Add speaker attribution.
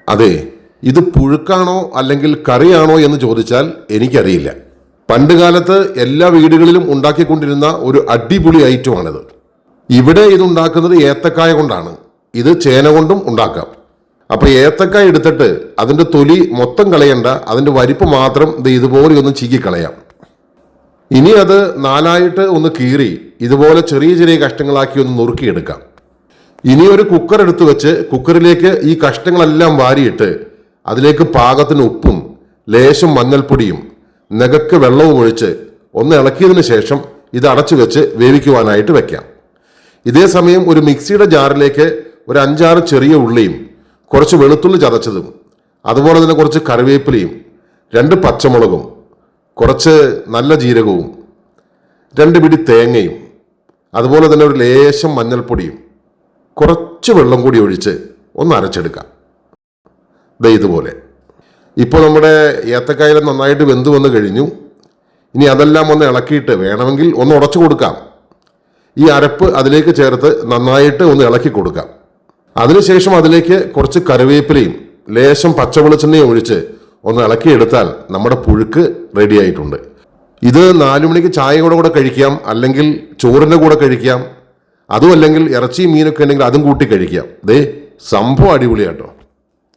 Speaker 1: അതെ, ഇത് പുഴുക്കാണോ അല്ലെങ്കിൽ കറിയാണോ എന്ന് ചോദിച്ചാൽ എനിക്കറിയില്ല. പണ്ട് കാലത്ത് എല്ലാ വീടുകളിലും ഉണ്ടാക്കിക്കൊണ്ടിരുന്ന ഒരു അടിപൊളി ഐറ്റമാണിത്. ഇവിടെ ഇതുണ്ടാക്കുന്നത് ഏത്തക്കായ കൊണ്ടാണ്. ഇത് ചേന കൊണ്ടും ഉണ്ടാക്കാം. അപ്പോൾ ഏത്തക്കായ എടുത്തിട്ട് അതിൻ്റെ തൊലി മൊത്തം കളയണ്ട, അതിൻ്റെ പരിപ്പ് മാത്രം ഇതുപോലെ ഒന്ന് ചീകിക്കളയാം. ഇനി അത് നാലായിട്ട് ഒന്ന് കീറി ഇതുപോലെ ചെറിയ ചെറിയ കഷ്ണങ്ങളാക്കി ഒന്ന് നുറുക്കിയെടുക്കാം. ഇനി ഒരു കുക്കർ എടുത്തു വെച്ച് കുക്കറിലേക്ക് ഈ കഷ്ണങ്ങളെല്ലാം വാരിയിട്ട് അതിലേക്ക് പാകത്തിന് ഉപ്പും ലേശം മഞ്ഞൾപ്പൊടിയും നകക്ക് വെള്ളവും ഒഴിച്ച് ഒന്ന് ഇളക്കിയതിന് ശേഷം ഇത് അടച്ചു വെച്ച് വേവിക്കുവാനായിട്ട് വെക്കാം. ഇതേ സമയം ഒരു മിക്സിയുടെ ജാറിലേക്ക് ഒരു 5-6 ചെറിയ ഉള്ളിയും കുറച്ച് വെളുത്തുള്ളി ചതച്ചതും അതുപോലെ തന്നെ കുറച്ച് കറിവേപ്പിലയും 2 പച്ചമുളകും കുറച്ച് നല്ല ജീരകവും 2 പിടി തേങ്ങയും അതുപോലെ തന്നെ ഒരു ലേശം മഞ്ഞൾപ്പൊടിയും കുറച്ച് വെള്ളം കൂടി ഒഴിച്ച് ഒന്ന് അരച്ചെടുക്കാം. ഇതുപോലെ. ഇപ്പോൾ നമ്മുടെ ഏത്തക്കായ നന്നായിട്ട് വെന്ത് വന്ന് കഴിഞ്ഞു. ഇനി അതെല്ലാം ഒന്ന് ഇളക്കിയിട്ട് വേണമെങ്കിൽ ഒന്ന് ഉടച്ചു കൊടുക്കാം. ഈ അരപ്പ് അതിലേക്ക് ചേർത്ത് നന്നായിട്ട് ഒന്ന് ഇളക്കി കൊടുക്കാം. അതിനുശേഷം അതിലേക്ക് കുറച്ച് കറിവേപ്പിലയും ലേശം പച്ചവെളിച്ചെണ്ണയും ഒഴിച്ച് ഒന്ന് ഇളക്കിയെടുത്താൽ നമ്മുടെ പുഴുക്ക് റെഡി ആയിട്ടുണ്ട്. ഇത് 4 മണിക്ക് ചായയുടെ കൂടെ കഴിക്കാം, അല്ലെങ്കിൽ ചോറിൻ്റെ കൂടെ കഴിക്കാം. അതും അല്ലെങ്കിൽ ഇറച്ചിയും മീനൊക്കെ ഉണ്ടെങ്കിൽ അതും കൂട്ടി കഴിക്കാം. സംഭവം അടിപൊളിയാട്ടോ.